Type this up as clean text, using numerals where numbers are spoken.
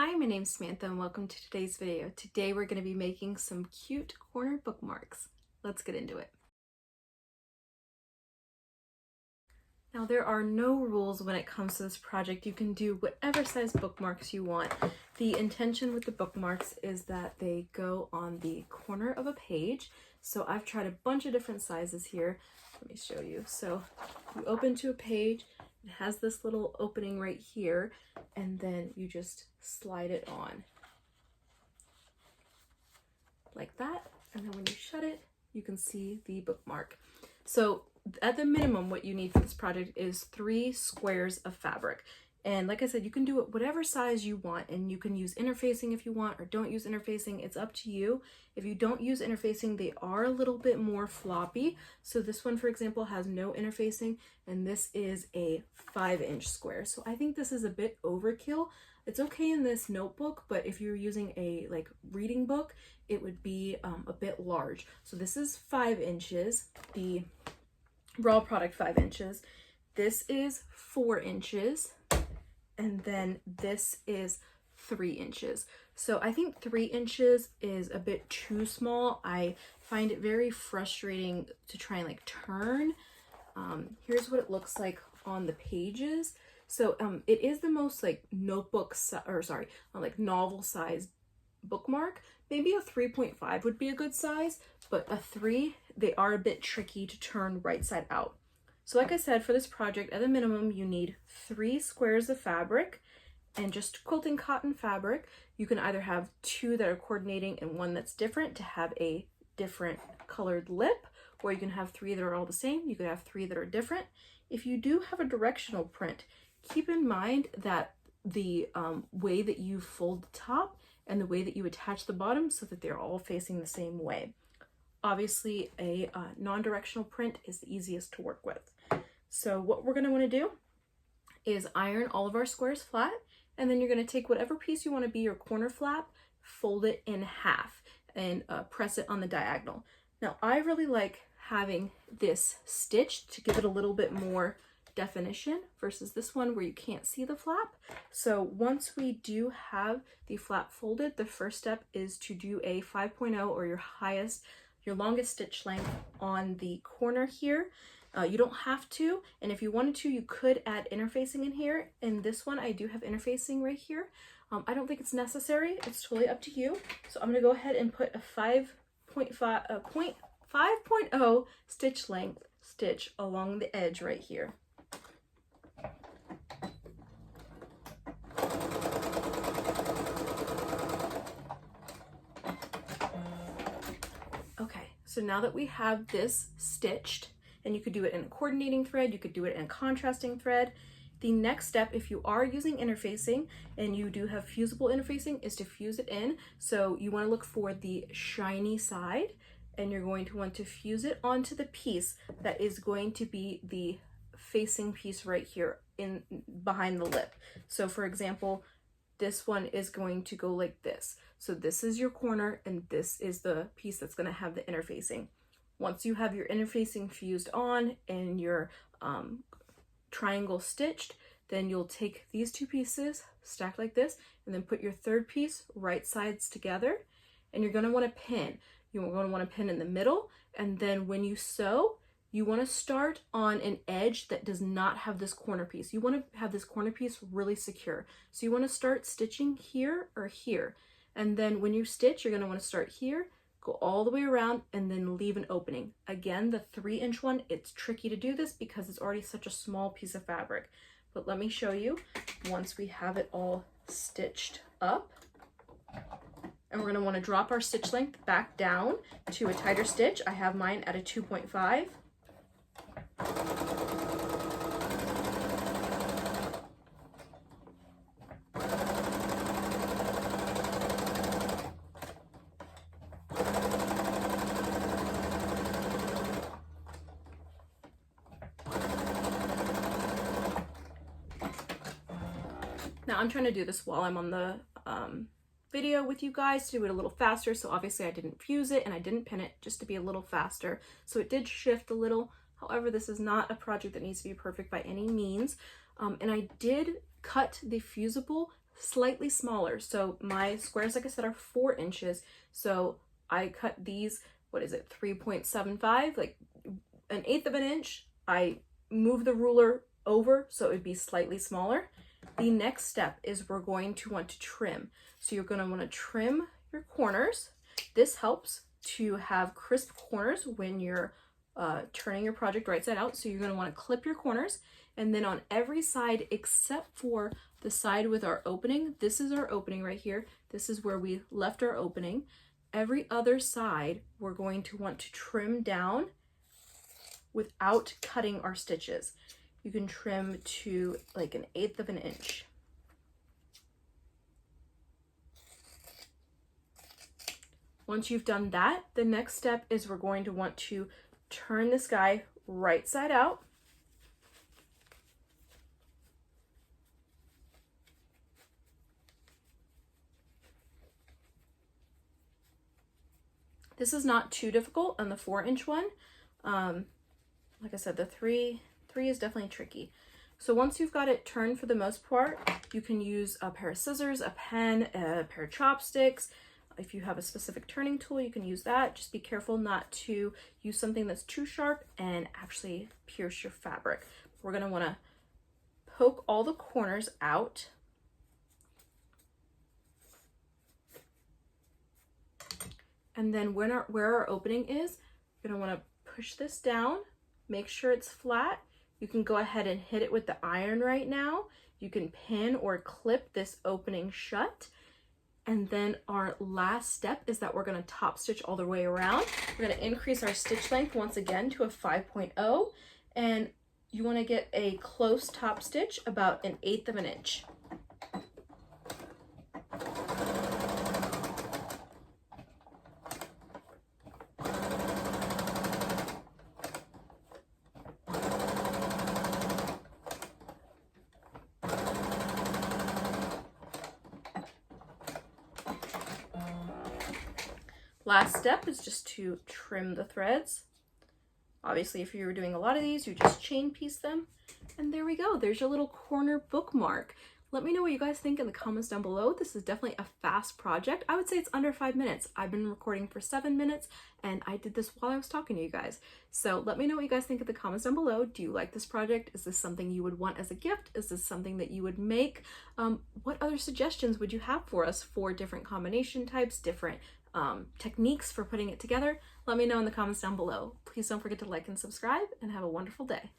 Hi, my name's Samantha and welcome to today's video. Today we're going to be making some cute corner bookmarks. Let's get into it. Now there are no rules when it comes to this project. You can do whatever size bookmarks you want. The intention with the bookmarks is that they go on the corner of a page. So I've tried a bunch of different sizes here. Let me show you. So you open to a page, it has this little opening right here, and then you just slide it on like that. And then when you shut it, you can see the bookmark. So at the minimum, what you need for this project is 3 squares of fabric. And like I said, you can do it whatever size you want, and you can use interfacing if you want or don't use interfacing. It's up to you. If you don't use interfacing, they are a little bit more floppy. So this one, for example, has no interfacing, and this is a 5-inch square. So I think this is a bit overkill. It's okay in this notebook, but if you're using a reading book, it would be a bit large. So this is 5 inches, the raw product 5 inches. This is 4 inches. And then this is 3 inches. So I think 3 inches is a bit too small. I find it very frustrating to try and turn. Here's what it looks like on the pages. So it is the most notebook novel size bookmark. Maybe a 3.5 would be a good size, but a 3, they are a bit tricky to turn right side out. So like I said, for this project, at a minimum, you need 3 squares of fabric and just quilting cotton fabric. You can either have 2 that are coordinating and 1 that's different to have a different colored lip, or you can have 3 that are all the same. You could have 3 that are different. If you do have a directional print, keep in mind that the way that you fold the top and the way that you attach the bottom so that they're all facing the same way. Obviously, a non-directional print is the easiest to work with. So what we're going to want to do is iron all of our squares flat, and then you're going to take whatever piece you want to be your corner flap, fold it in half, and press it on the diagonal. Now, I really like having this stitched to give it a little bit more definition versus this one where you can't see the flap. So once we do have the flap folded, the first step is to do a 5.0 or your longest stitch length on the corner here. You don't have to, and if you wanted to, you could add interfacing in here. In this one, I do have interfacing right here. I don't think it's necessary. It's totally up to you. So I'm gonna go ahead and put a 5.0 stitch length stitch along the edge right here. Okay, so now that we have this stitched, and you could do it in a coordinating thread, you could do it in a contrasting thread. The next step, if you are using interfacing and you do have fusible interfacing, is to fuse it in. So you want to look for the shiny side, and you're going to want to fuse it onto the piece that is going to be the facing piece right here in behind the lip. So for example, this one is going to go like this. So this is your corner, and this is the piece that's going to have the interfacing. Once you have your interfacing fused on and your triangle stitched, then you'll take these 2 pieces, stack like this, and then put your third piece right sides together, and you're going to want to pin. You're going to want to pin in the middle, and then when you sew, you want to start on an edge that does not have this corner piece. You want to have this corner piece really secure. So you want to start stitching here or here, and then when you stitch, you're going to want to start here, go all the way around, and then leave an opening. Again, the 3-inch one, it's tricky to do this because it's already such a small piece of fabric. But let me show you once we have it all stitched up. And we're going to want to drop our stitch length back down to a tighter stitch. I have mine at a 2.5. Now I'm trying to do this while I'm on the video with you guys to do it a little faster. So obviously I didn't fuse it and I didn't pin it, just to be a little faster. So it did shift a little. However, this is not a project that needs to be perfect by any means. And I did cut the fusible slightly smaller. So my squares, like I said, are 4 inches. So I cut these, what is it, 3.75, like 1/8 of an inch. I move the ruler over so it would be slightly smaller. The next step is we're going to want to trim. So you're going to want to trim your corners. This helps to have crisp corners when you're turning your project right side out. So you're going to want to clip your corners, and then on every side except for the side with our opening, this is our opening right here. This is where we left our opening. Every other side we're going to want to trim down without cutting our stitches. You can trim to like 1/8 of an inch. Once you've done that, the next step is we're going to want to turn this guy right side out. This is not too difficult on the 4-inch one. Like I said, the three is definitely tricky. So once you've got it turned for the most part, you can use a pair of scissors, a pen, a pair of chopsticks. If you have a specific turning tool, you can use that. Just be careful not to use something that's too sharp and actually pierce your fabric. We're going to want to poke all the corners out. And then where our opening is, you're going to want to push this down, make sure it's flat. You can go ahead and hit it with the iron right now. You can pin or clip this opening shut. And then our last step is that we're going to top stitch all the way around. We're going to increase our stitch length once again to a 5.0, and you want to get a close top stitch about 1/8 of an inch. Last step is just to trim the threads. Obviously, if you were doing a lot of these, you just chain piece them. And there we go. There's your little corner bookmark. Let me know what you guys think in the comments down below. This is definitely a fast project. I would say it's under 5 minutes. I've been recording for 7 minutes, and I did this while I was talking to you guys. So let me know what you guys think in the comments down below. Do you like this project? Is this something you would want as a gift? Is this something that you would make? What other suggestions would you have for us for different combination types, different techniques for putting it together? Let me know in the comments down below. Please don't forget to like and subscribe, and have a wonderful day.